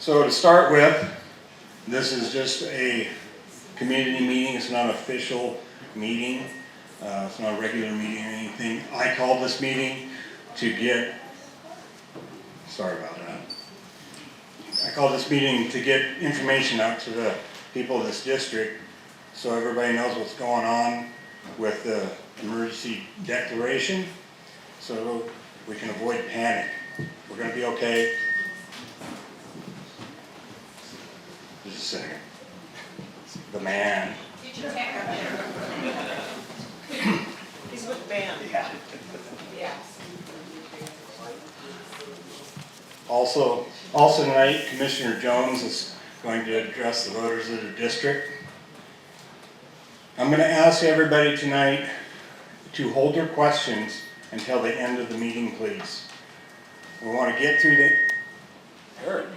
So to start with, this is just a community meeting. It's not an official meeting. It's not a regular meeting or anything. I called this meeting to get, sorry about that. I called this meeting to get information out to the people of this district so everybody knows what's going on with the emergency declaration so we can avoid panic. We're going to be okay. Just a second. The man. He's with the band. Yeah. Also tonight, Commissioner Jones is going to address the voters of the district. I'm going to ask everybody tonight to hold their questions until the end of the meeting, please. We want to get through the... Eric.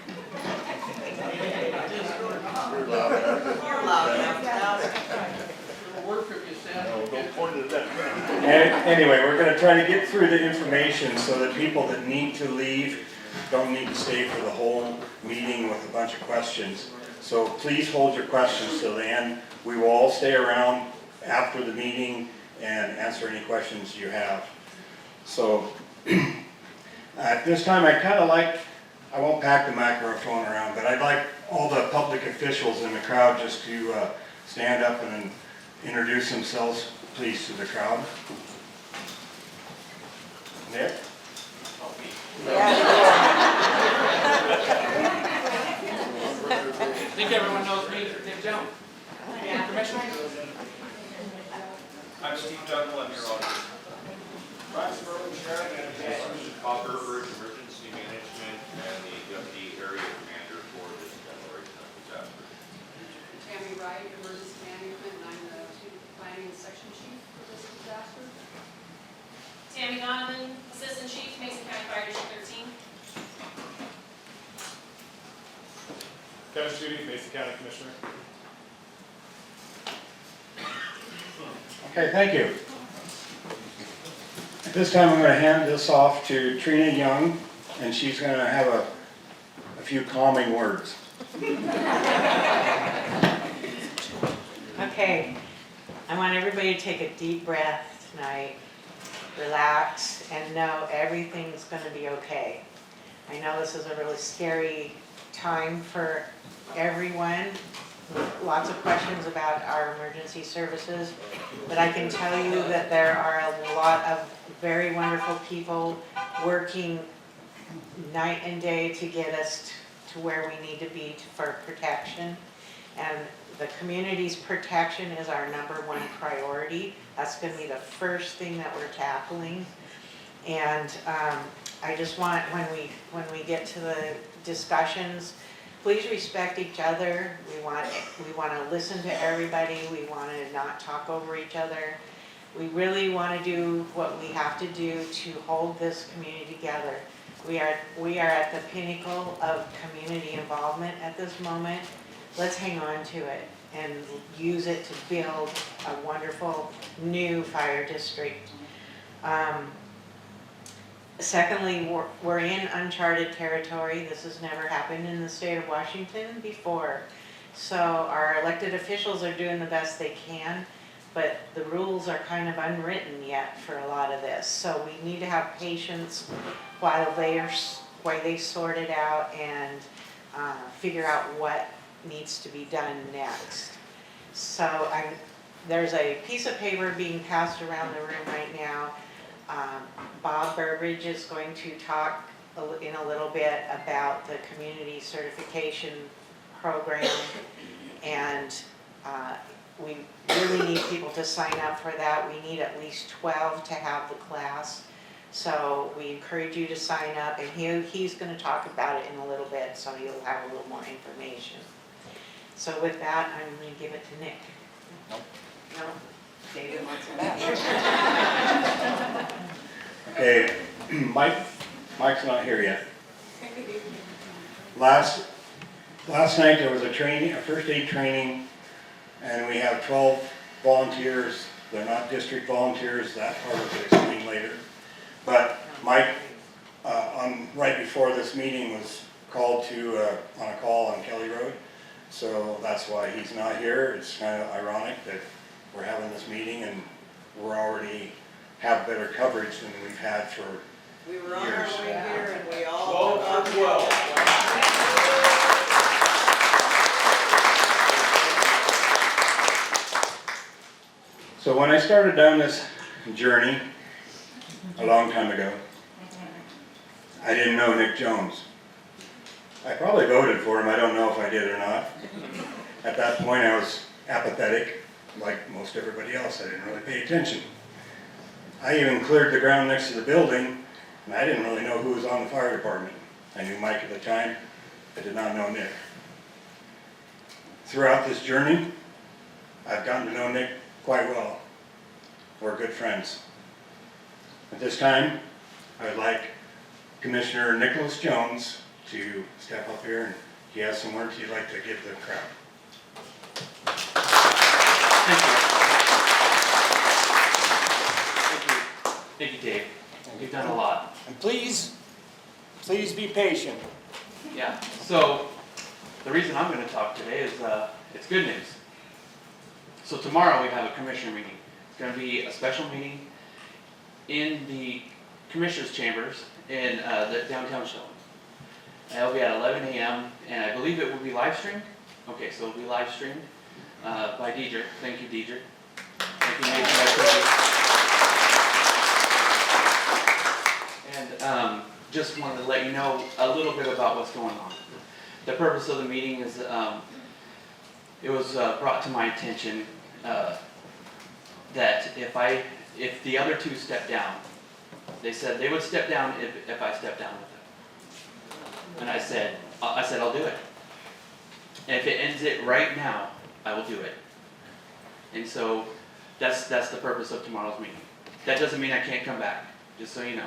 You're loud enough. Anyway, we're going to try to get through the information so that people that need to leave don't need to stay for the whole meeting with a bunch of questions. So please hold your questions till the end. We will all stay around after the meeting and answer any questions you have. So at this time, I won't pack the microphone around, but I'd like all the public officials in the crowd just to stand up and introduce themselves, please, to the crowd. Nick? I think everyone knows me, Nick Jones. Commissioner? I'm Steve Dunkel, I'm your auditor. Copper Bridge Emergency Management and the Deputy Area Commander for this declaration of disaster. Tammy Wright, Emergency Management, and I'm the Planning and Section Chief for this disaster. Tammy Donovan, Assistant Chief, Mason County Fire District 13. Kevin Studi, Mason County Commissioner. Okay, thank you. At this time, I'm going to hand this off to Trina Young, and she's going to have a few calming words. Okay, I want everybody to take a deep breath tonight, relax, and know everything's going to be okay. I know this is a really scary time for everyone. Lots of questions about our emergency services, but I can tell you that there are a lot of very wonderful people working night and day to get us to where we need to be for protection. And the community's protection is our #1 priority. That's going to be the first thing that we're tackling. And I just want, when we get to the discussions, please respect each other. We want to listen to everybody. We want to not talk over each other. We really want to do what we have to do to hold this community together. We are at the pinnacle of community involvement at this moment. Let's hang on to it and use it to build a wonderful new fire district. Secondly, we're in uncharted territory. This has never happened in the state of Washington before. So our elected officials are doing the best they can, but the rules are kind of unwritten yet for a lot of this. So we need to have patience while they sort it out and figure out what needs to be done next. So there's a piece of paper being passed around the room right now. Bob Burbridge is going to talk in a little bit about the community certification program, and we really need people to sign up for that. We need at least 12 to have the class, so we encourage you to sign up, and he's going to talk about it in a little bit, so you'll have a little more information. So with that, I'm going to give it to Nick. Nope. No? David wants it back. Okay, Mike's not here yet. Last night there was a first aid training, and we have 12 volunteers. They're not district volunteers. That part of it explain later. But Mike, right before this meeting, was called to, on a call on Kelly Road. So that's why he's not here. It's kind of ironic that we're having this meeting and we're already have better coverage than we've had for We were on our years. way here and we all. 12 for 12. So when I started down this journey a long time ago, I didn't know Nick Jones. I probably voted for him, I don't know if I did or not. At that point I was apathetic, like most everybody else, I didn't really pay attention. I even cleared the ground next to the building, and I didn't really know who was on the fire department. I knew Mike at the time, I did not know Nick. Throughout this journey, I've gotten to know Nick quite well. We're good friends. At this time, I'd like Commissioner Nicholas Jones to step up here, and he has some words he'd like to give the crowd. Thank you, Dave. You've done a lot. And please be patient. Yeah, so the reason I'm going to talk today is it's good news. So tomorrow we have a commissioner meeting. It's going to be a special meeting in the commissioner's chambers in the downtown show. And it'll be at 11 a.m. and I believe it will be live streamed. Okay, so it'll be live streamed by Deidre. Thank you, Deidre. Thank you, Nathan. And just wanted to let you know a little bit about what's going on. The purpose of the meeting is it was brought to my attention that if the other two step down, they said they would step down if I step down with them. And I said I'll do it. And if it ends it right now, I will do it. And so that's the purpose of tomorrow's meeting. That doesn't mean I can't come back, just so you know.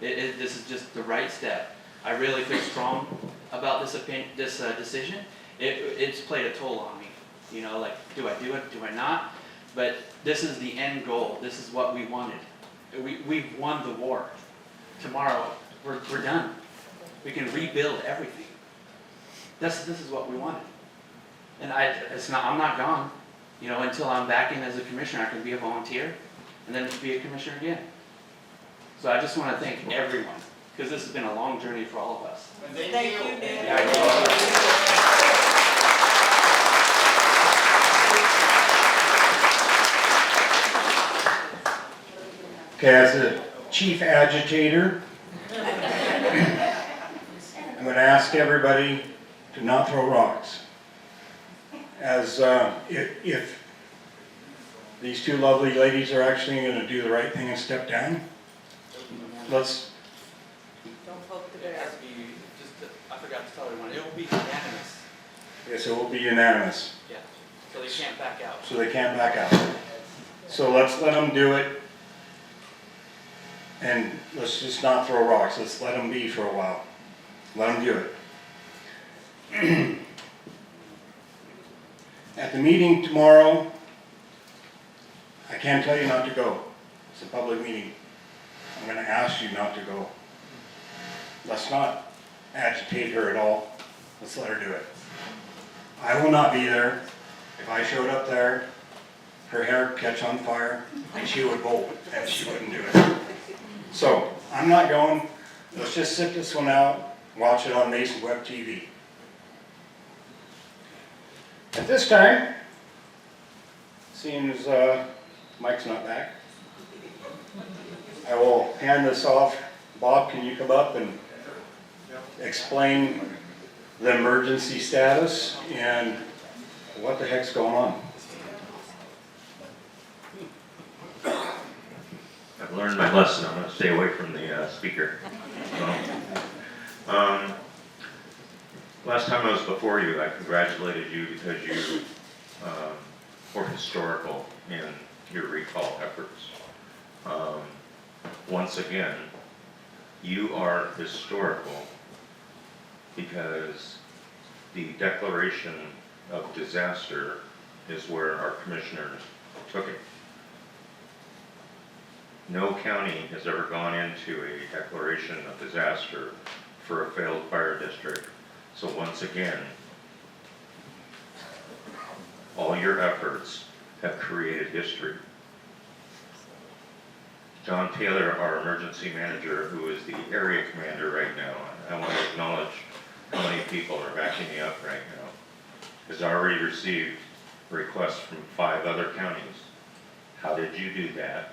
This is just the right step. I really feel strong about this decision. It's played a toll on me. You know, like, do I do it? Do I not? But this is the end goal. This is what we wanted. We've won the war. Tomorrow, we're done. We can rebuild everything. This is what we wanted. And I'm not gone. You know, until I'm back in as a commissioner, I can be a volunteer, and then be a commissioner again. So I just want to thank everyone, because this has been a long journey for all of us. Thank you, Nick. Yeah, I Okay, as the chief agitator, I'm going to ask everybody to not throw rocks. As if these two lovely ladies are actually going to do the right thing and step down, let's. Don't poke the It bear. has to be, I forgot to tell everyone, it will be unanimous. Yes, it will be unanimous, Yeah, so they can't back out. so they can't back out. So let's let them do it. And let's just not throw rocks. Let's let them be for a while. Let them do it. At the meeting tomorrow, I can't tell you not to go. It's a public meeting. I'm going to ask you not to go. Let's not agitate her at all. Let's let her do it. I will not be there. If I showed up there, her hair would catch on fire and she would bolt and she wouldn't do it. So, I'm not going. Let's just sit this one out, watch it on Mason Web TV. At this time, seeing as Mike's not back, I will hand this off. Bob, can you come up and explain the emergency status and what the heck's going on? I've learned my lesson. I'm going to stay away from the speaker. So, last time I was before you, I congratulated you because you were historical in your recall efforts. Once again, you are historical because the declaration of disaster is where our commissioners took it. No county has ever gone into a declaration of disaster for a failed fire district. So once again, all your efforts have created history. John Taylor, our emergency manager, who is the area commander right now, I want to acknowledge how many people are backing me up right now, has already received requests from 5 other counties. How did you do that?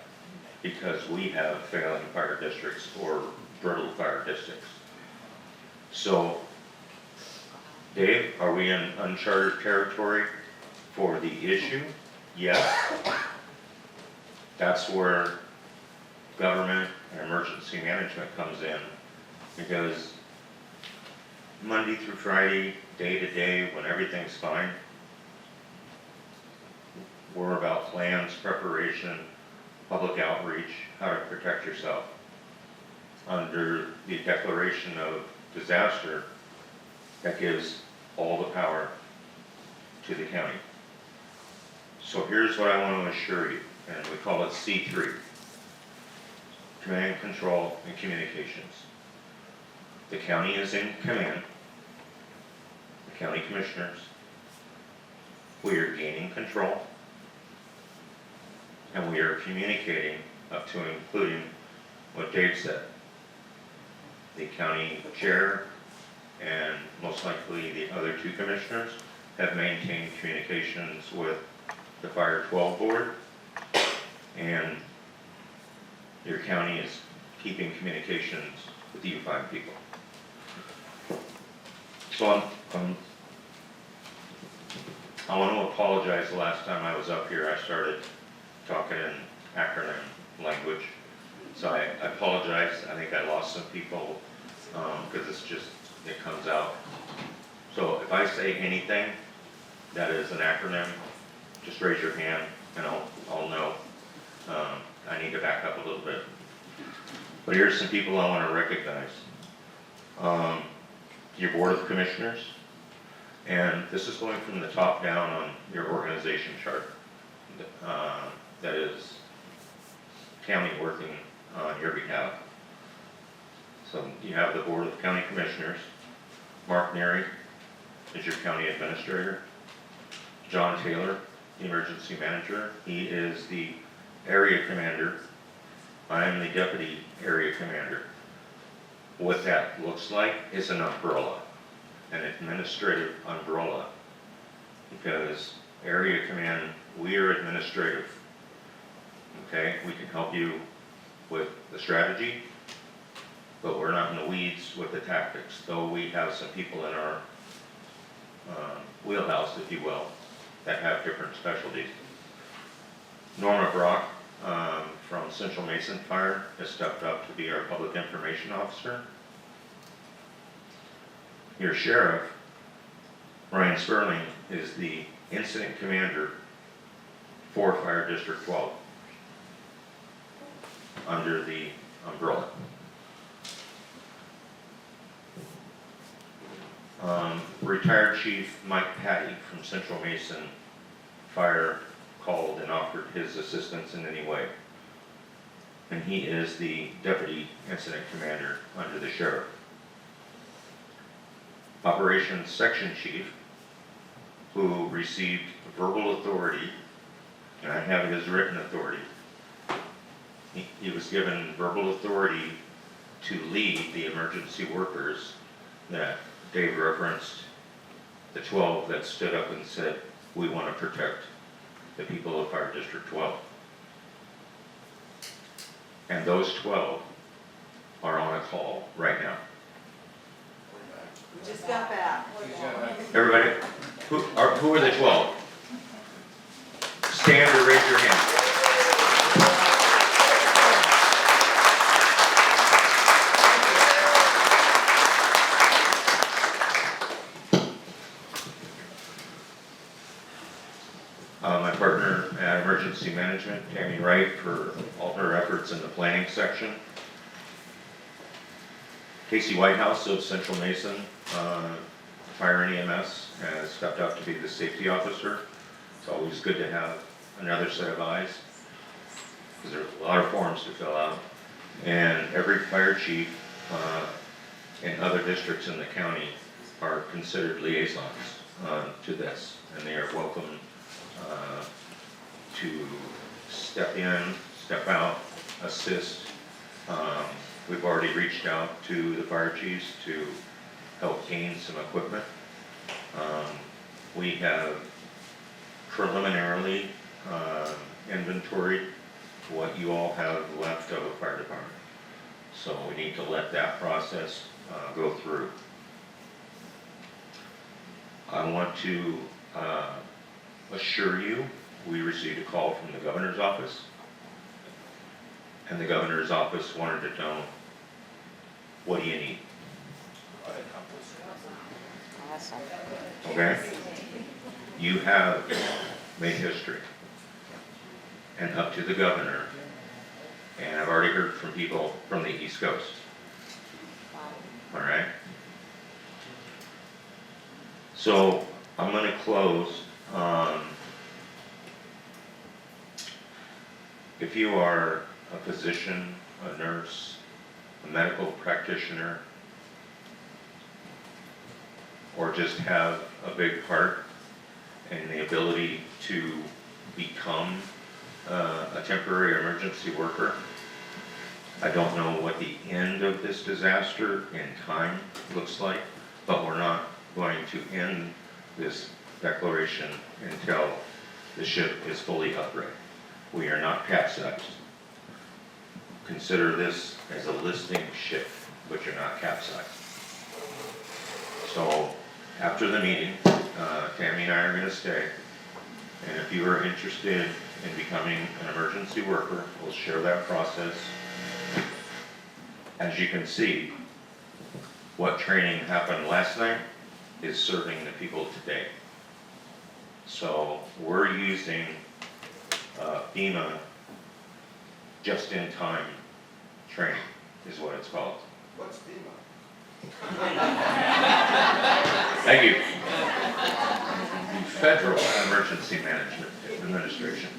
Because we have failing fire districts or brittle fire districts. So, Dave, are we in uncharted territory for the issue? Yes. That's where government and emergency management comes in, because Monday through Friday, day to day, when everything's fine, we're about plans, preparation, public outreach, how to protect yourself. Under the declaration of disaster, that gives all the power to the county. So here's what I want to assure you, and we call it C3. Command, control, and communications. The county is in command, the county commissioners. We are gaining control, and we are communicating up to and including what Dave said. The county chair and most likely the other 2 commissioners have maintained communications with the Fire 12 board, and your county is keeping communications with you 5 people. So I want to apologize. The last time I was up here, I started talking in acronym language. So I apologize. I think I lost some people because it comes out. So if I say anything that is an acronym, just raise your hand and I'll know. I need to back up a little bit. But here's some people I want to recognize. Your Board of Commissioners, and this is going from the top down on your organization chart. That is county working on your behalf. So you have the Board of County Commissioners. Mark Neary is your county administrator. John Taylor, the emergency manager. He is the area commander. I am the deputy area commander. What that looks like is an umbrella, an administrative umbrella, because area command, we are administrative. Okay, we can help you with the strategy, but we're not in the weeds with the tactics, though we have some people in our wheelhouse, if you will, that have different specialties. Norma Brock from Central Mason Fire has stepped up to be our public information officer. Your sheriff, Ryan Sperling, is the incident commander for Fire District 12 under the umbrella. Retired Chief Mike Patty from Central Mason Fire called and offered his assistance in any way. And he is the Deputy Incident Commander under the Sheriff. Operations Section Chief, who received verbal authority, and I have his written authority. He was given verbal authority to lead the emergency workers that Dave referenced, the 12 that stood up and said, we want to protect the people of Fire District 12. And those 12 are on a call right now. We just got back. Everybody, who are the 12? Stand or raise your hand. My partner at Emergency Management, Tammy Wright, for all her efforts in the planning section. Casey Whitehouse of Central Mason Fire and EMS has stepped up to be the safety officer. It's always good to have another set of eyes, because there's a lot of forms to fill out. And every fire chief and other districts in the county are considered liaisons to this, and they are welcome to step in, step out, assist. We've already reached out to the fire chiefs to help gain some equipment. We have preliminarily inventoried what you all have left of a fire department. So we need to let that process go through. I want to assure you, we received a call from the governor's office, and the governor's office wanted to know, what do you need? Awesome. Okay? You have made history, and up to the governor, and I've already heard from people from the East Coast. All right? So I'm going to close. If you are a physician, a nurse, a medical practitioner, or just have a big heart and the ability to become a temporary emergency worker, I don't know what the end of this disaster in time looks like, but we're not going to end this declaration until the ship is fully upright. We are not capsized. Consider this as a listing ship, but you're not capsized. So after the meeting, Tammy and I are going to stay, and if you are interested in becoming an emergency worker, we'll share that process. As you can see, what training happened last night is serving the people today. So we're using FEMA just-in-time training is what it's called. What's FEMA? Thank you. Federal Emergency Management Administration.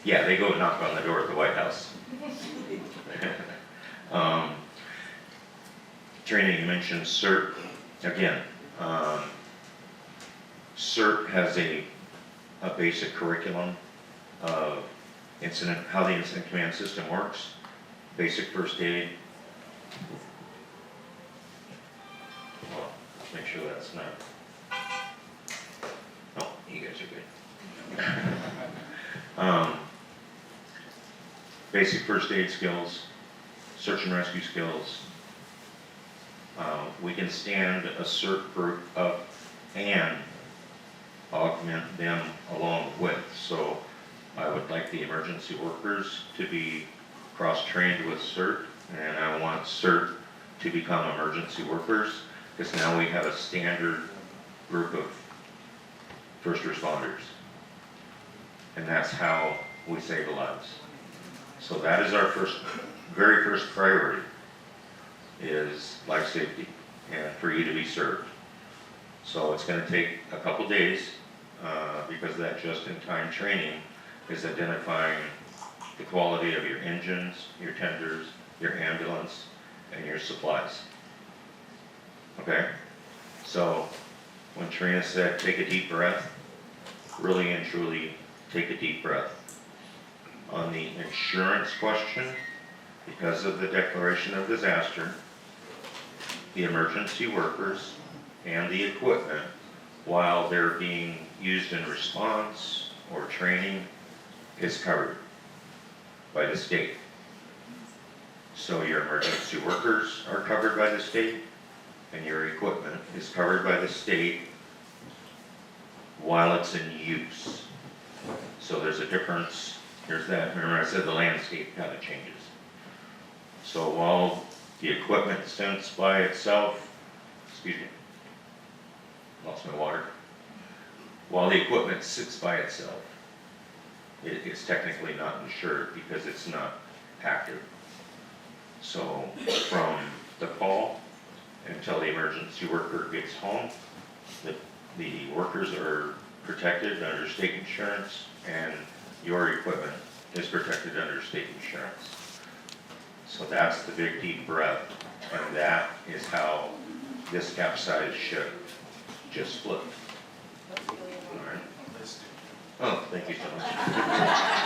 Yeah, they go knock on the door at the White House. Training, you mentioned CERT. Again, CERT has a basic curriculum of how the incident command system works, basic first aid. Well, let's make sure that's not. Oh, you guys are good. Basic first aid skills, search and rescue skills. We can stand a CERT group up and augment them along with. So I would like the emergency workers to be cross-trained with CERT, and I want CERT to become emergency workers, because now we have a standard group of first responders. And that's how we save lives. So that is our very first priority, is life safety and for you to be served. So it's going to take a couple days because that just-in-time training is identifying the quality of your engines, your tenders, your ambulance, and your supplies. Okay? So when Trina said take a deep breath, really and truly take a deep breath. On the insurance question, because of the declaration of disaster, the emergency workers and the equipment, while they're being used in response or training, is covered by the state. So your emergency workers are covered by the state, and your equipment is covered by the state while it's in use. So there's a difference. Here's that. Remember I said the landscape kind of changes. So while the equipment sits by itself, excuse me, lost my water. While the equipment sits by itself, it is technically not insured because it's not active. So from the call until the emergency worker gets home, the workers are protected under state insurance, and your equipment is protected under state insurance. So that's the big deep breath, and that is how this capsize ship just flipped. All right. Oh, thank you so much.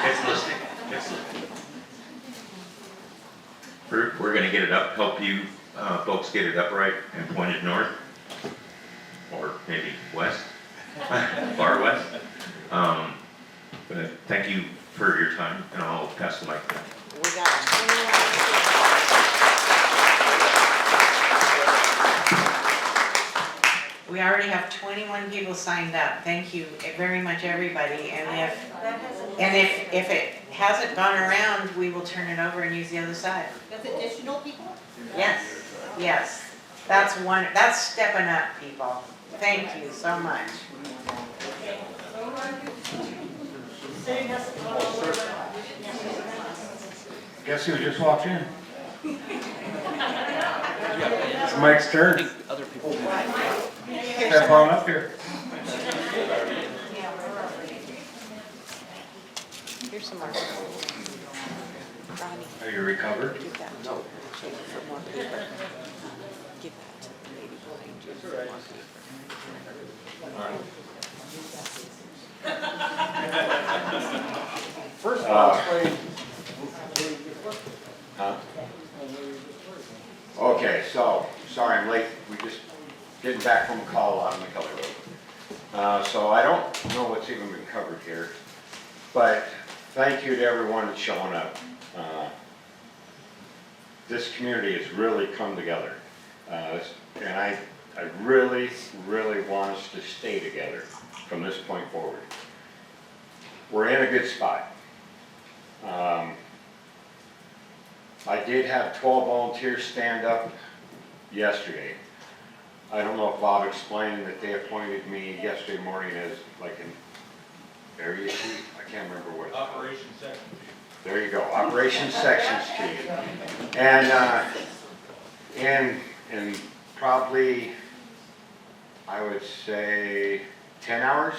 It's listening, it's listening. We're gonna get it up, help you folks get it upright and pointed north, or maybe west, far west. But thank you for your time, and I'll pass the mic now. We got 21 people. We already have 21 people signed up. Thank you very much, everybody. And if it hasn't gone around, we will turn it over and use the other side. That's additional people? Yes, yes. That's stepping up, people. Thank you so much. Guess who just walked in? It's Mike's turn. Other people. Step on up here. Here's some more. Ronnie, Are you recovered? give that to her for more paper. Give that to the lady behind you for more paper. First of all, okay, so, sorry I'm late, we just getting back from a call out on McKellar Road. So I don't know what's even been covered here, but thank you to everyone that's showing up. This community has really come together, and I really, really want us to stay together from this point forward. We're in a good spot. I did have 12 volunteers stand up yesterday. I don't know if Bob explained that they appointed me yesterday morning as like an area chief. I can't remember what it's called. Operation Section. There you go, Operations Sections Chief. And in probably, I would say 10 hours,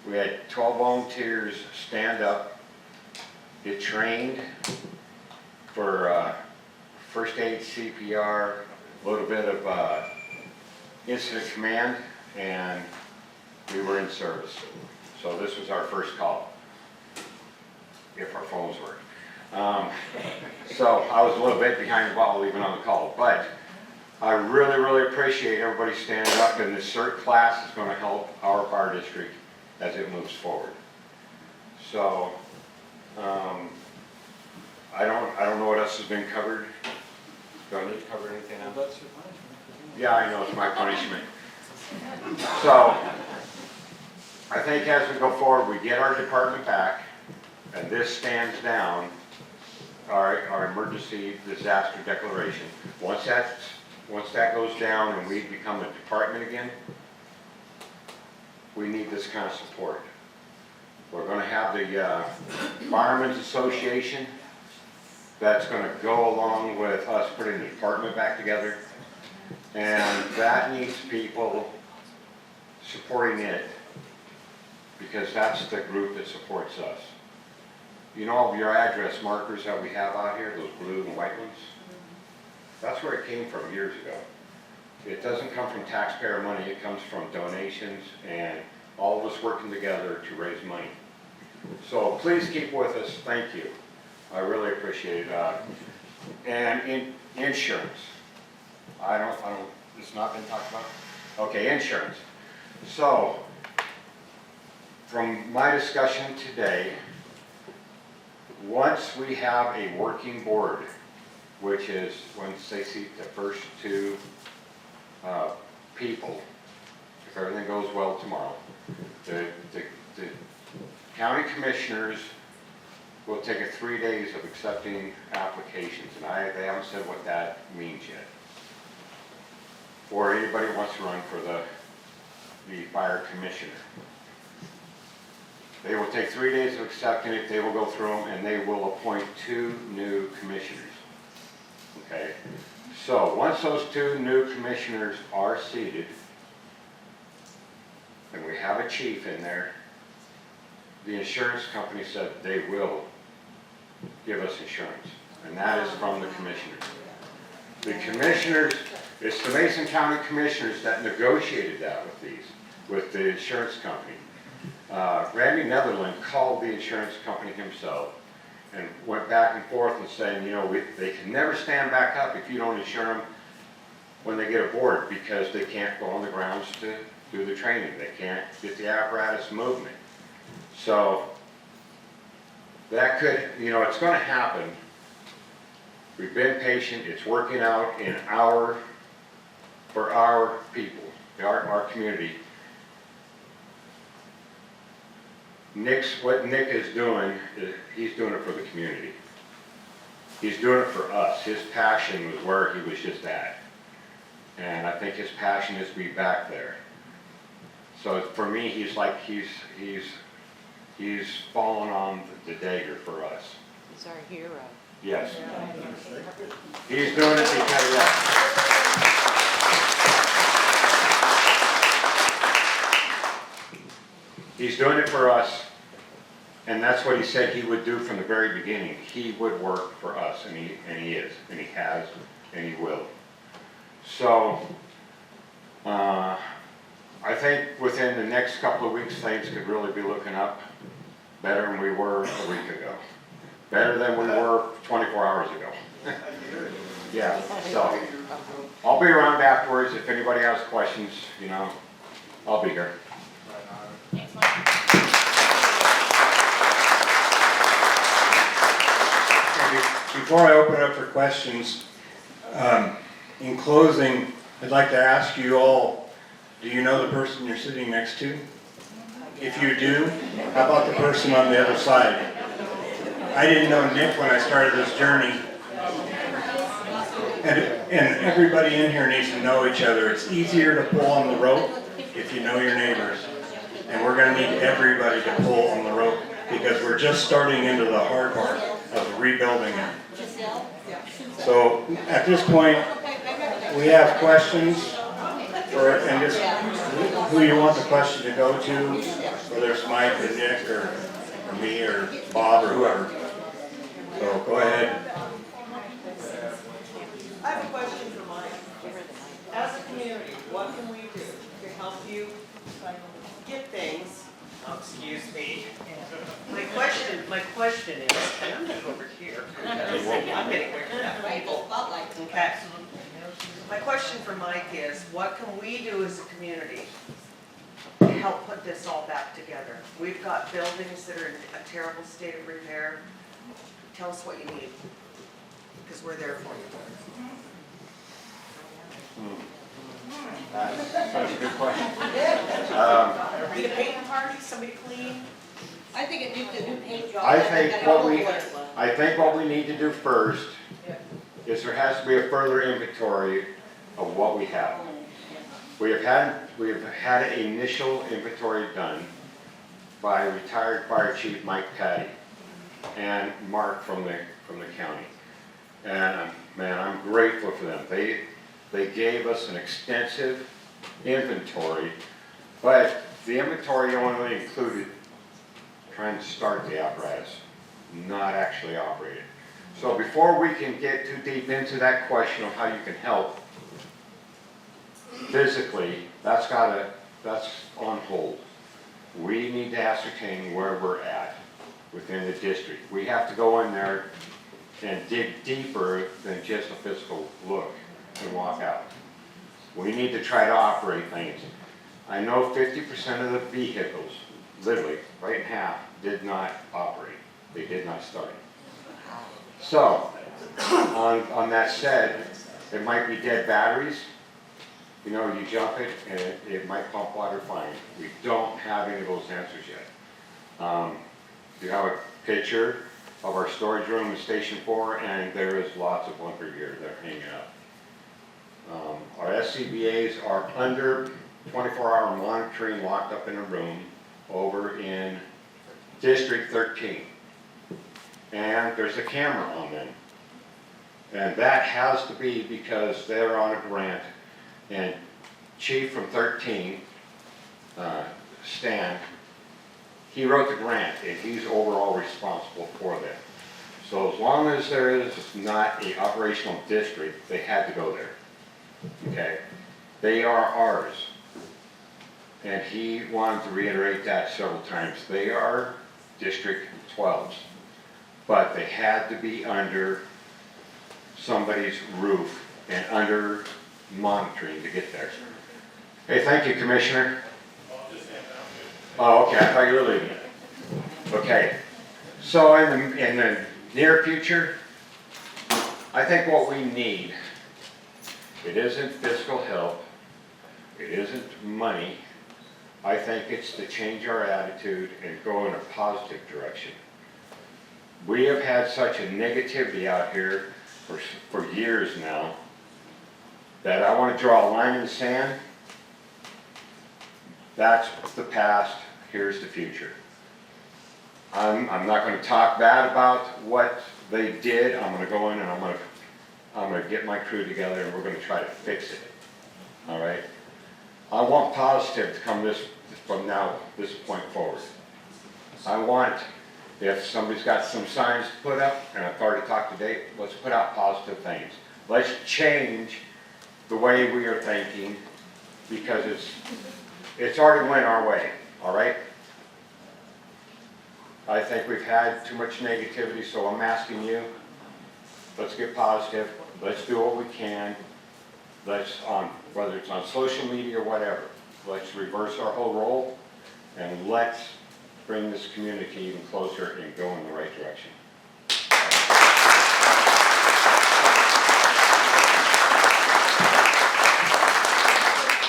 we had 12 volunteers stand up, get trained for first aid, CPR, a little bit of incident command, and we were in service. So this was our first call, if our phones work. So I was a little bit behind the ball even on the call, but I really, really appreciate everybody standing up, and this CERT class is going to help our fire district as it moves forward. So I don't know what else has been covered. Do I need to cover anything else? Yeah, I know, it's my punishment. So I think as we go forward, we get our department back, and this stands down our emergency disaster declaration. Once that goes down and we become a department again, we need this kind of support. We're going to have the Firemen's Association that's going to go along with us putting the department back together, and that needs people supporting it, because that's the group that supports us. You know, all of your address markers that we have out here, those blue and white ones, that's where it came from years ago. It doesn't come from taxpayer money, it comes from donations and all of us working together to raise money. So please keep with us, thank you. I really appreciate it. And insurance. It's not been talked about? Okay, insurance. So, from my discussion today, once we have a working board, which is once they seat the first two people, if everything goes well tomorrow, the county commissioners will take 3 days of accepting applications, and they haven't said what that means yet. Or anybody who wants to run for the fire commissioner. They will take 3 days of accepting it, they will go through them, and they will appoint 2 new commissioners. Okay? So, once those 2 new commissioners are seated, and we have a chief in there, the insurance company said they will give us insurance. and that is from the commissioners. The commissioners, it's the Mason County Commissioners that negotiated that with the insurance company. Randy Netherland called the insurance company himself and went back and forth and saying, you know, they can never stand back up if you don't insure them when they get aboard, because they can't go on the grounds to do the training. They can't get the apparatus movement. So that could, you know, it's going to happen. We've been patient. It's working out for our people, our community. What Nick is doing, he's doing it for the community. He's doing it for us. His passion was where he was just at. And I think his passion is to be back there. So for me, he's fallen on the dagger for us. He's our hero. Yes. He's doing it because, yeah. He's doing it for us, and that's what he said he would do from the very beginning. He would work for us, and he is, and he has, and he will. So, I think within the next couple of weeks, things could really be looking up better than we were a week ago. Better than we were 24 hours ago. Yeah, so I'll be around afterwards. If anybody has questions, you know, I'll be here. Thanks, Mike. Before I open up for questions, in closing, I'd like to ask you all, do you know the person you're sitting next to? If you do, how about the person on the other side? I didn't know Nick when I started this journey. And everybody in here needs to know each other. It's easier to pull on the rope if you know your neighbors. And we're going to need everybody to pull on the rope because we're just starting into the hard part of rebuilding it. So at this point, we have questions and just who you want the question to go to, whether it's Mike or Nick or me or Bob or whoever. So go ahead. I have a question for Mike. As a community, what can we do to help you get things? Oh, excuse me. My question is, and I'm gonna go over here. I'm getting away from that people. Okay. My question for Mike is, what can we do as a community to help put this all back together? We've got buildings that are in a terrible state of repair. Tell us what you need, because we're there for you. That's a good question. Need a painting party, somebody clean? I think it needs a new paint job. I think what we need to do first is there has to be a further inventory of what we have. We have had an initial inventory done by retired Fire Chief Mike Caddy and Mark from the county. And man, I'm grateful for them. They gave us an extensive inventory, but the inventory only included trying to start the apparatus, not actually operate it. So before we can get too deep into that question of how you can help physically, that's on hold. We need to ascertain where we're at within the district. We have to go in there and dig deeper than just a physical look and walk out. We need to try to operate things. I know 50% of the vehicles, literally, right in half, did not operate. They did not start. So, on that said, it might be dead batteries. You know, you jump it and it might pump water fine. We don't have any of those answers yet. You have a picture of our storage room in Station 4, and there is lots of bunker gear that are hanging up. Our SCBA's are under 24-hour monitoring, locked up in a room over in District 13. And there's a camera on them. And that has to be because they're on a grant. And Chief from 13, Stan, he wrote the grant and he's overall responsible for them. So as long as there is not a operational district, they had to go there. Okay? They are ours. And he wanted to reiterate that several times. They are District 12s. But they had to be under somebody's roof and under monitoring to get there. Hey, thank you, Commissioner. Oh, okay, I thought you were leaving. Okay, so in the near future, I think what we need, it isn't fiscal help, it isn't money. I think it's to change our attitude and go in a positive direction. We have had such a negativity out here for years now that I want to draw a line in the sand. That's the past, here's the future. I'm not going to talk bad about what they did. I'm going to go in and I'm going to get my crew together and we're going to try to fix it. All right? I want positive to come from this point forward. I want, if somebody's got some signs to put up, and I've already talked to Dave, let's put out positive things. Let's change the way we are thinking because it's already went our way, all right? I think we've had too much negativity, so I'm asking you, let's get positive, let's do what we can, let's, whether it's on social media or whatever, let's reverse our whole role, and let's bring this community even closer and go in the right direction.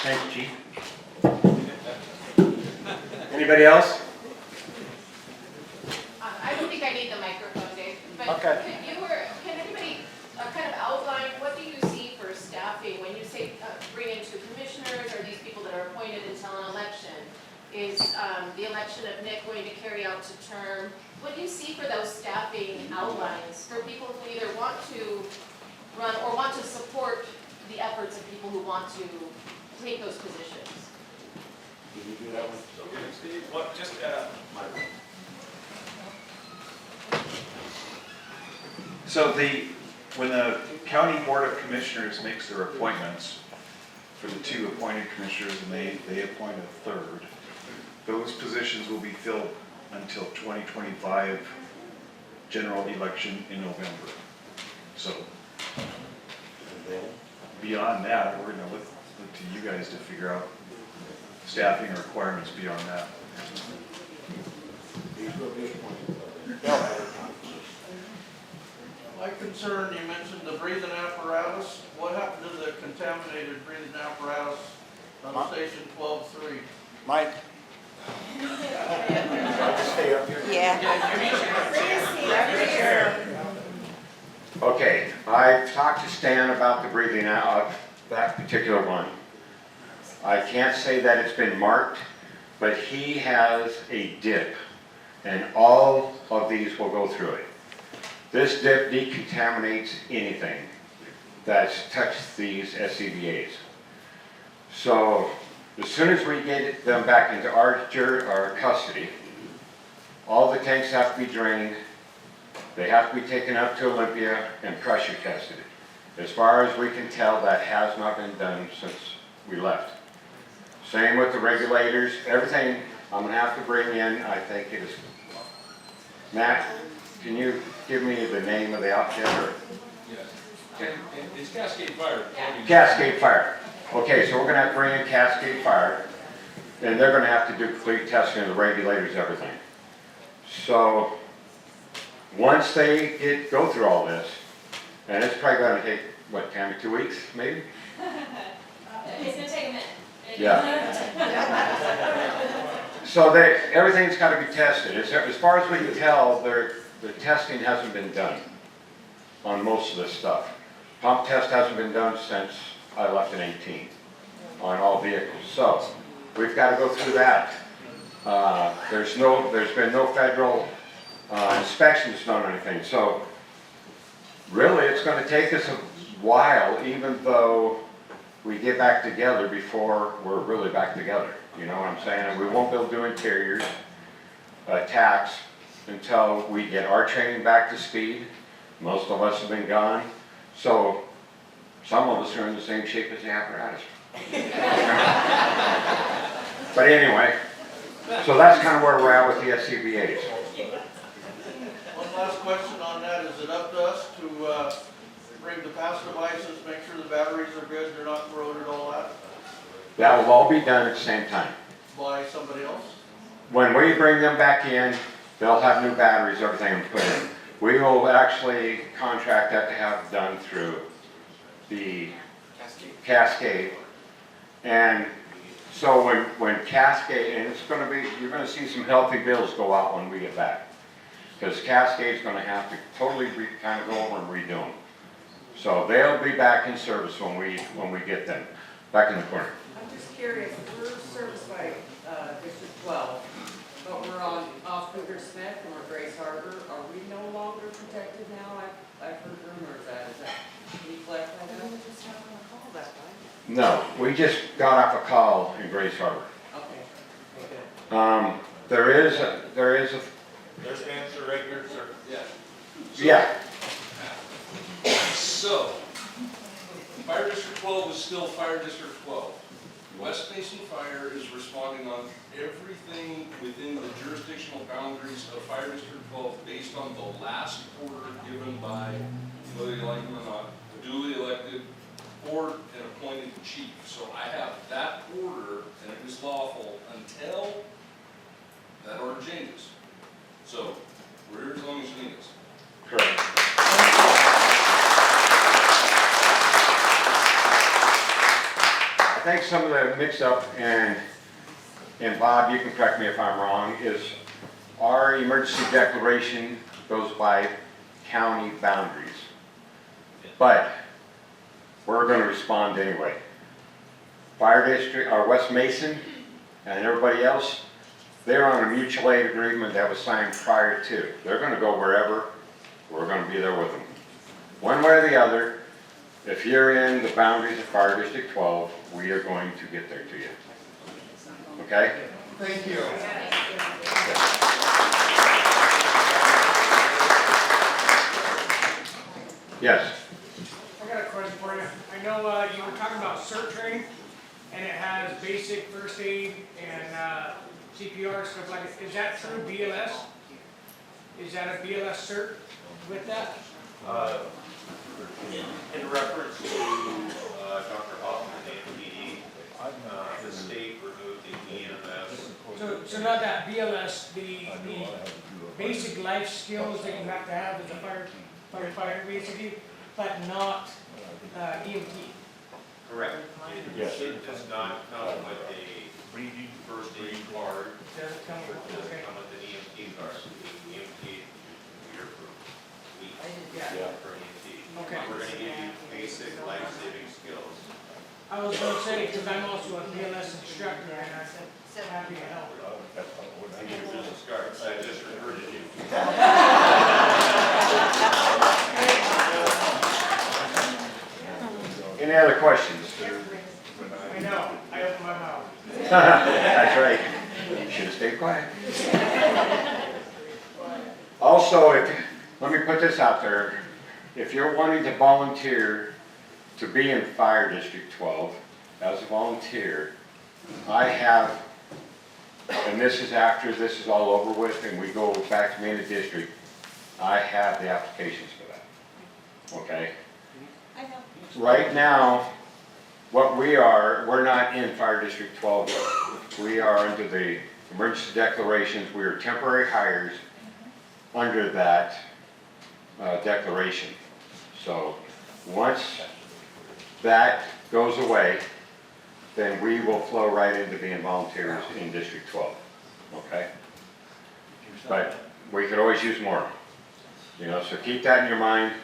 Thank you, Chief. Anybody else? I don't think I need the microphone, Dave, but Okay. can anybody kind of outline, what do you see for staffing when you say bring in two commissioners or these people that are appointed until an election? Is the election of Nick going to carry out to term? What do you see for those staffing outlines for people who either want to run or want to support the efforts of people who want to take those positions? Did you do that one? Okay, Steve, what, just, So when the county board of commissioners makes their appointments for the two appointed commissioners and they appoint a third, those positions will be filled until 2025 general election in November. So beyond that, we're gonna look to you guys to figure out staffing requirements beyond that. My concern, you mentioned the breathing apparatus. What happened to the contaminated breathing apparatus on station 12-3? Mike? Stay up here. Okay, I've talked to Stan about the breathing out, that particular one. I can't say that it's been marked, but he has a dip, and all of these will go through it. This dip decontaminates anything that's touched these SCBA's. So as soon as we get them back into our custody, all the tanks have to be drained. They have to be taken up to Olympia and pressure tested. As far as we can tell, that has not been done since we left. Same with the regulators, everything I'm gonna have to bring in, I think it is. Matt, can you give me the name of the outfit or? Yes. It's Cascade Fire. Cascade Fire. Okay, so we're gonna have to bring in Cascade Fire, and they're gonna have to do complete testing of the regulators, everything. So, once they go through all this, and it's probably gonna take, what, Tammy, 2 weeks, maybe? It's gonna take a minute. Yeah. So everything's gotta be tested. As far as we can tell, the testing hasn't been done on most of this stuff. Pump test hasn't been done since I left in 18 on all vehicles. So we've got to go through that. There's been no federal inspections done or anything. So really, it's going to take us a while, even though we get back together before we're really back together. You know what I'm saying? And we won't be able to do interiors, tax. until we get our training back to speed. Most of us have been gone, so some of us are in the same shape as the apparatus. But anyway, so that's kind of where we're at with the SCBA's. One last question on that, is it up to us to bring the past devices, make sure the batteries are good, they're not corroded, all that, That will all be done at the same time. by somebody else? When we bring them back in, they'll have new batteries, everything put in. We will actually contract that to have done through the Cascade. And so when Cascade, and it's gonna be, you're gonna see some healthy bills go out when we get back. Because Cascade's gonna have to totally kind of go over and redo them. So they'll be back in service when we get them, back in the corner. I'm just curious, we're serviced by District 12, but we're off Cougar Smith and we're Grace Harbor. Are we no longer protected now? I've heard rumors that, can you clarify that? No, we just got off a call in Grace Harbor. Okay. There is a, There's an answer right here, sir. yeah, So, Fire District 12 is still Fire District 12. West Mason Fire is responding on everything within the jurisdictional boundaries of Fire District 12 based on the last order given by, whether you like them or not, the duly elected board and appointed chief. So I have that order, and it is lawful until that order changes. So, we're here as long as you need us. correct. I think some of the mix-up, and Bob, you can correct me if I'm wrong, is our emergency declaration goes by county boundaries. But we're going to respond anyway. Fire District, or West Mason, and everybody else, they're on a mutual aid agreement that was signed prior to. They're going to go wherever, we're going to be there with them. One way or the other, if you're in the boundaries of Fire District 12, we are going to get there to you. Okay? Thank you. Yes. I got a question for you. I know you were talking about CERT training, and it has basic first aid and CPR, stuff like that. Is that through BLS? Is that a BLS CERT with that? In reference to Dr. Hoffman and AMPD, the state removed the EMS. So not that BLS, the basic life skills that you have to have as a firefighter, basically, but not EMT. Correct. Yes. It does not come with a first aid card. Does it come It with, doesn't okay. come with an EMT card. The EMT, you're for weeks Yeah. for EMT. Okay. We're gonna give you basic life-saving skills. I was gonna say, because I'm also a BLS instructor, and I said, happy to help. I need your business cards. I just recruited you. Any other questions? I know, I opened my mouth. That's right. You should have stayed quiet. Also, let me put this out there. If you're wanting to volunteer to be in Fire District 12 as a volunteer, I have, and this is after this is all over with and we go back to being a district, I have the applications for that. Okay? Right now, what we're not in Fire District 12 yet. We are under the emergency declarations. We are temporary hires under that declaration. So once that goes away, then we will flow right into being volunteers in District 12. Okay? But we could always use more. You know, so keep that in your mind.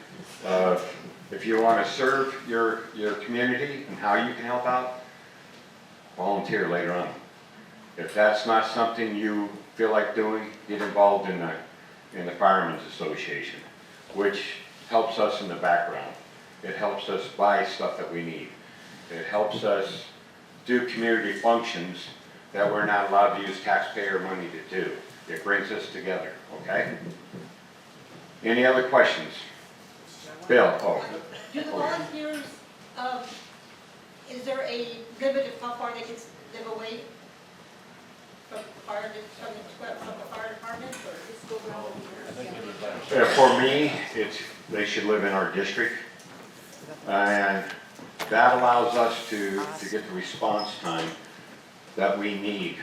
If you want to serve your community and how you can help out, volunteer later on. If that's not something you feel like doing, get involved in the Firemen's Association, which helps us in the background. It helps us buy stuff that we need. It helps us do community functions that we're not allowed to use taxpayer money to do. It brings us together, okay? Any other questions? Bill, oh. Do the volunteers, is there a limit of how far they can live away from the fire department, or is it still around? For me, they should live in our district. And that allows us to get the response time that we need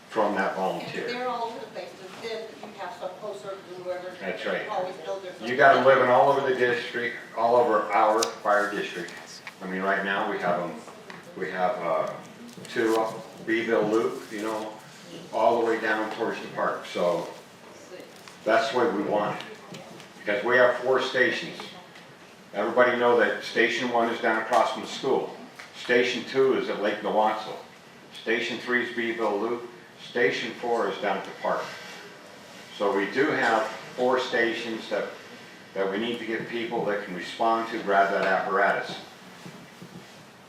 from that And volunteer. they're all over the place, but then you have some closer to whoever. That's right. Always build their. You gotta live in all over the district, all over our fire district. I mean, right now, we have 2 up Beeville Loop, you know, all the way down towards the park, so that's the way we want it. Because we have 4 stations. Everybody know that Station 1 is down across from the school. Station 2 is at Lake Nowatzel. Station 3 is Beeville Loop. Station 4 is down at the park. So we do have 4 stations that we need to get people that can respond to grab that apparatus.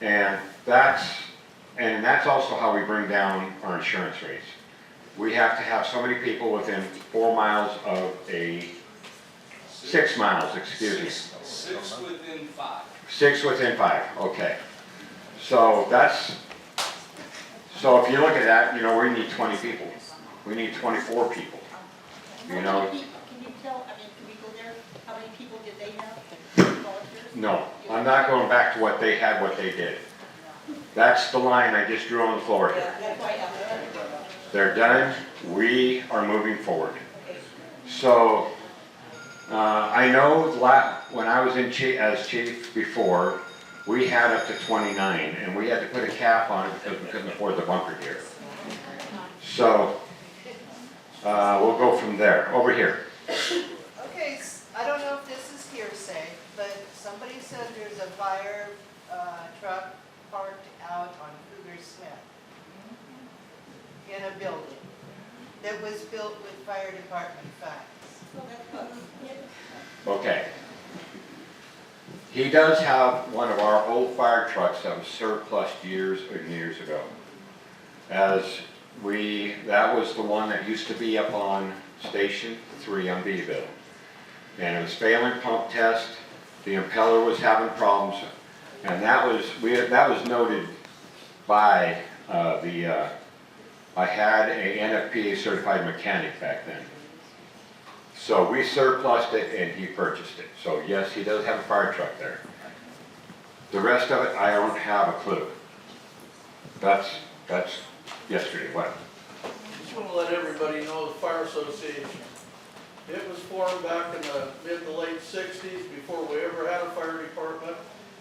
And that's also how we bring down our insurance rates. We have to have so many people within 4 miles of 6 miles, excuse me. 6 within 5. 6 within 5, okay. So so if you look at that, you know, we need 20 people. We need 24 people, you know. Can you tell, I mean, can we go there, how many people did they have, volunteers? No, I'm not going back to what they had, what they did. That's the line I just drew on the floor here. That's why I have. They're done, we are moving forward. So, I know when I was as chief before, we had up to 29, and we had to put a cap on it because we couldn't afford the bunker gear. So, we'll go from there, over here. Okay, I don't know if this is hearsay, but somebody said there's a fire truck parked out on Cougar Smith in a building that was built with fire department funds. Okay. He does have one of our old fire trucks that was surplus years and years ago. That was the one that used to be up on Station 3 on Beeville. And it was failing pump test, the impeller was having problems, and that was noted by I had a NFPA certified mechanic back then. So we surplused it and he purchased it. So yes, he does have a fire truck there. The rest of it, I don't have a clue. That's yesterday, what? Just want to let everybody know the Fire Association. It was formed back in the mid to late 60s before we ever had a fire department.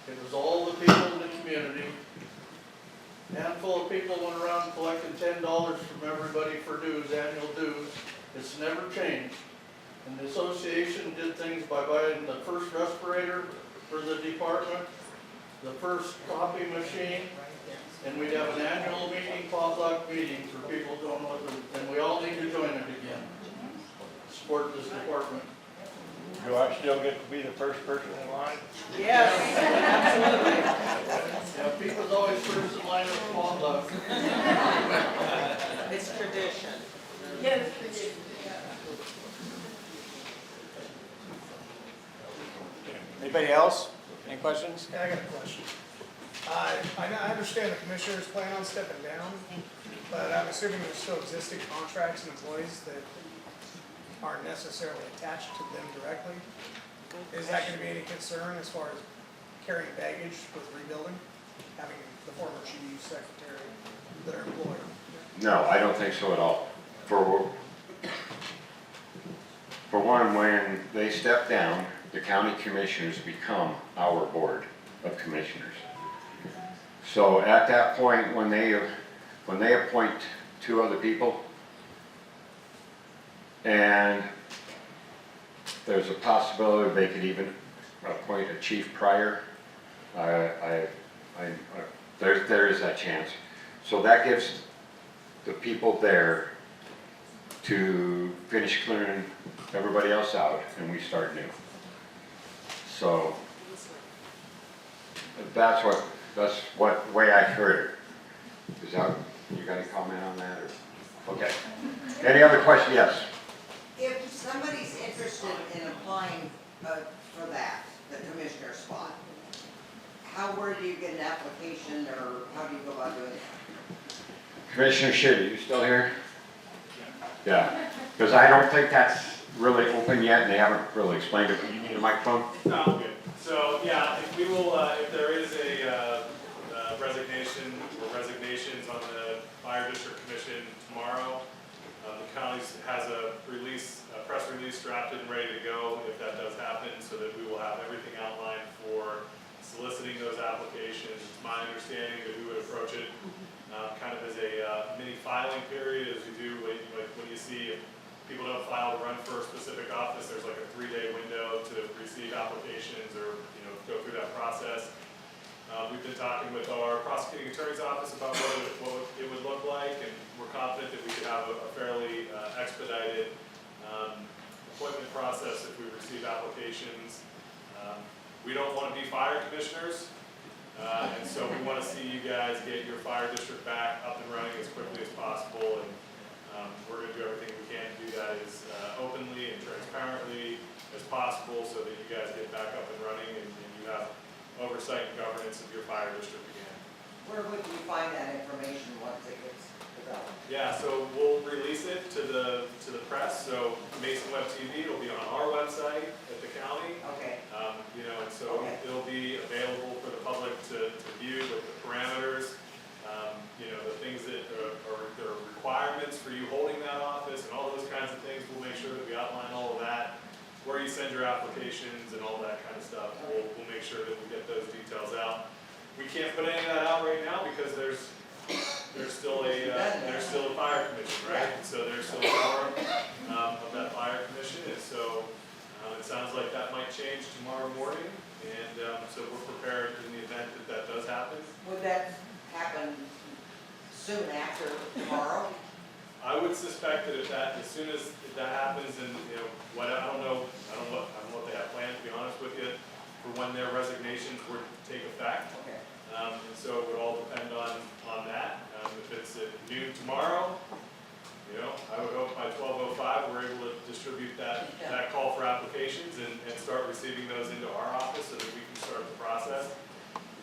It was all the people in the community. A handful of people went around collecting $10 from everybody for dues, annual dues. It's never changed. And the association did things by buying the first respirator for the department, the first copy machine, and we'd have an annual meeting, potluck meeting for people going with them, and we all need to join it again. Support this department. Do I still get to be the first person in line? Yes, absolutely. Yeah, people's always first in line with potluck. It's tradition. Yes. Anybody else? Any questions? Yeah, I got a question. I understand the commissioners plan on stepping down, but I'm assuming there's still existing contracts and employees that aren't necessarily attached to them directly. Is that going to be any concern as far as carrying baggage with rebuilding, having the former chief secretary that are employed? No, I don't think so at all. For one, when they step down, the county commissioners become our board of commissioners. So at that point, when they appoint 2 other people, and there's a possibility they could even appoint a chief prior, there is that chance. So that gives the people there to finish clearing everybody else out, and we start new. So that's what way I heard it. Is that, you got any comment on that, or? Okay. Any other question? Yes. If somebody's interested in applying for that, the commissioner spot, where do you get an application, or how do you go about doing it? Commissioner Shitty, you still here? Yeah, because I don't think that's really open yet, and they haven't really explained it. You need a microphone? No, good. So, yeah, if we will, if there is a resignation or resignations on the Fire District Commission tomorrow, the county has a press release drafted and ready to go if that does happen, so that we will have everything outlined for soliciting those applications. It's my understanding that we would approach it kind of as a mini filing period, as you do when you see if people don't file to run for a specific office, there's like a 3-day window to receive applications or, go through that process. We've been talking with our prosecuting attorney's office about what it would look like, and we're confident that we could have a fairly expedited appointment process if we receive applications. We don't want to be fire commissioners, and so we want to see you guys get your fire district back up and running as quickly as possible, and we're going to do everything we can to do that as openly and transparently as possible so that you guys get back up and running and you have oversight and governance of your fire district again. Where would you find that information once it gets developed? Yeah, so we'll release it to the press. So Mason Web TV, it'll be on our website at the county. Okay. And so it'll be available for the public to view with the parameters, the things that are the requirements for you holding that office and all those kinds of things. We'll make sure that we outline all of that, where you send your applications and all that kind of stuff. We'll make sure that we get those details out. We can't put any of that out right now because there's still a fire commission, right? And so there's still a forum of that fire commission, and so it sounds like that might change tomorrow morning, and so we're prepared in the event that that does happen. Would that happen soon after tomorrow? I would suspect that as soon as that happens, and I don't know what they have planned, to be honest with you, for when their resignations would take effect. Okay. And so it would all depend on that. If it's at noon tomorrow, I would hope by 12:05 we're able to distribute that call for applications and start receiving those into our office so that we can start the process.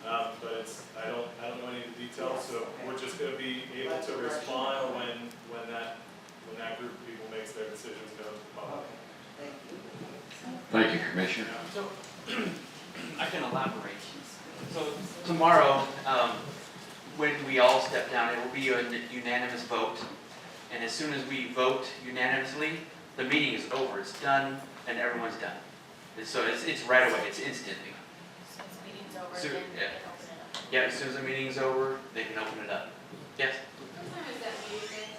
But I don't know any of the details, so we're just going to be able to respond when that group of people makes their decisions known to the public. Thank you. Thank you, Commissioner. So, I can elaborate. So tomorrow, when we all step down, it will be a unanimous vote. And as soon as we vote unanimously, the meeting is over. It's done, and everyone's done. And so it's right away. It's instantly. So this meeting's over, So, then yeah. we can open it up. Yeah, as soon as the meeting's over, they can open it up. Yes? What time is that meeting?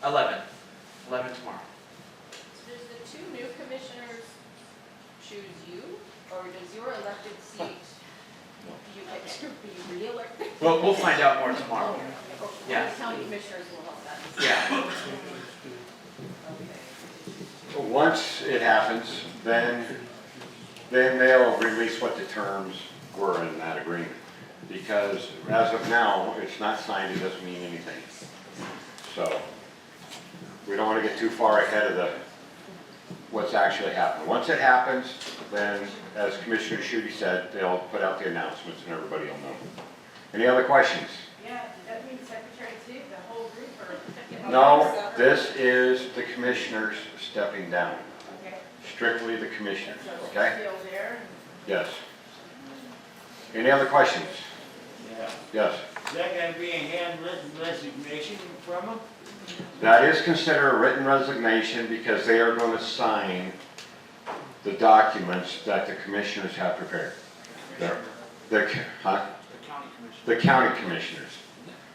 11 tomorrow. So does the 2 new commissioners choose you, or does your elected seat, you get to be re-elected? Well, we'll find out more tomorrow. Yeah. The county commissioners will help that. Yeah. Once it happens, then they'll release what the terms were in that agreement. Because as of now, it's not signed, it doesn't mean anything. So, we don't want to get too far ahead of what's actually happening. Once it happens, then, as Commissioner Schutte said, they'll put out the announcements and everybody will know. Any other questions? Yeah, that means Secretary of State, the whole group, or? No, this is the commissioners stepping down. Okay. Strictly the commissioners, So okay? still there? Yes. Any other questions? Yeah. Yes. Is that gonna be a handwritten resignation from them? That is considered a written resignation because they are going to sign the documents that the commissioners have prepared. The The county commissioner. The county commissioners.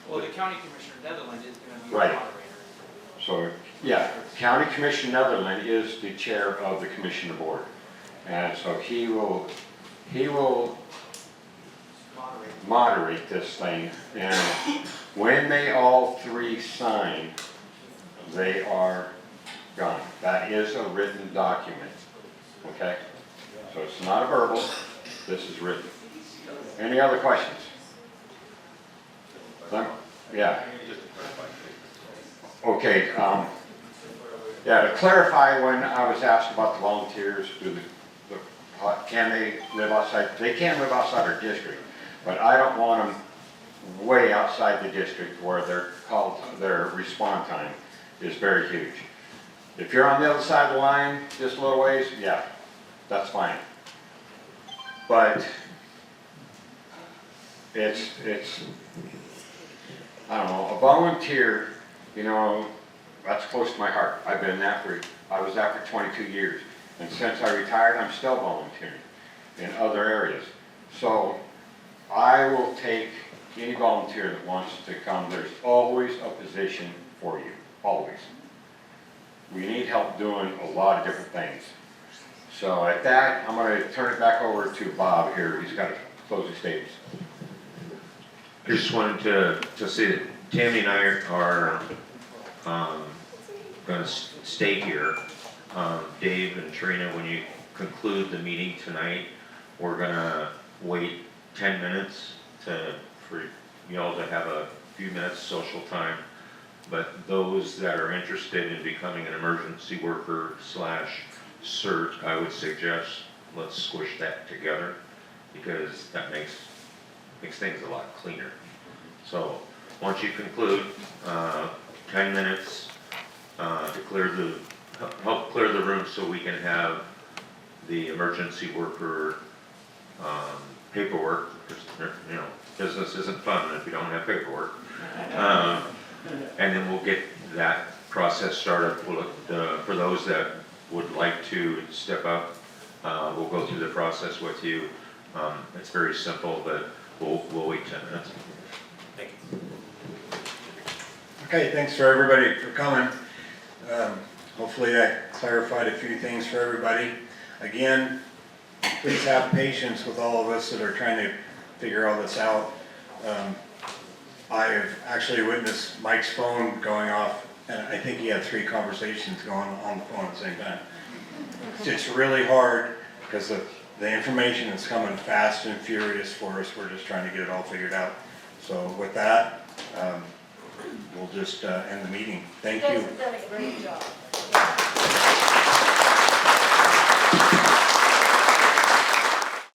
Well, the county commissioner, Netherlands, is gonna be the Right. moderator. So, yeah, County Commissioner Netherland is the chair of the commissioner board. And so he will moderate this thing. And when they all 3 sign, they are gone. That is a written document, okay? So it's not a verbal, this is written. Any other questions? Yeah. Okay, Yeah, to clarify, when I was asked about the volunteers, can they live outside? They can live outside our district, but I don't want them way outside the district where their response time is very huge. If you're on the other side of the line, just a little ways, yeah, that's fine. But it's, I don't know, a volunteer, you know, that's close to my heart. I was that for 22 years. And since I retired, I'm still volunteering in other areas. So I will take any volunteer that wants to come. There's always a position for you, always. We need help doing a lot of different things. So at that, I'm going to turn it back over to Bob here. He's got a closing statements. I just wanted to say that Tammy and I are going to stay here. Dave and Trina, when you conclude the meeting tonight, we're going to wait 10 minutes for you all to have a few minutes social time. But those that are interested in becoming an emergency worker / CERT, I would suggest let's squish that together, because that makes things a lot cleaner. So once you conclude, 10 minutes to help clear the room so we can have the emergency worker paperwork, because you know, business isn't fun if you don't have paperwork. And then we'll get that process started. For those that would like to step up, we'll go through the process with you. It's very simple, but we'll wait 10 minutes. Thank you. Okay, thanks for everybody for coming. Hopefully that clarified a few things for everybody. Again, please have patience with all of us that are trying to figure all this out. I have actually witnessed Mike's phone going off, and I think he had 3 conversations going on the phone at the same time. It's really hard because the information is coming fast and furious for us. We're just trying to get it all figured out. So with that, we'll just end the meeting. Thank you. You guys have done a great job.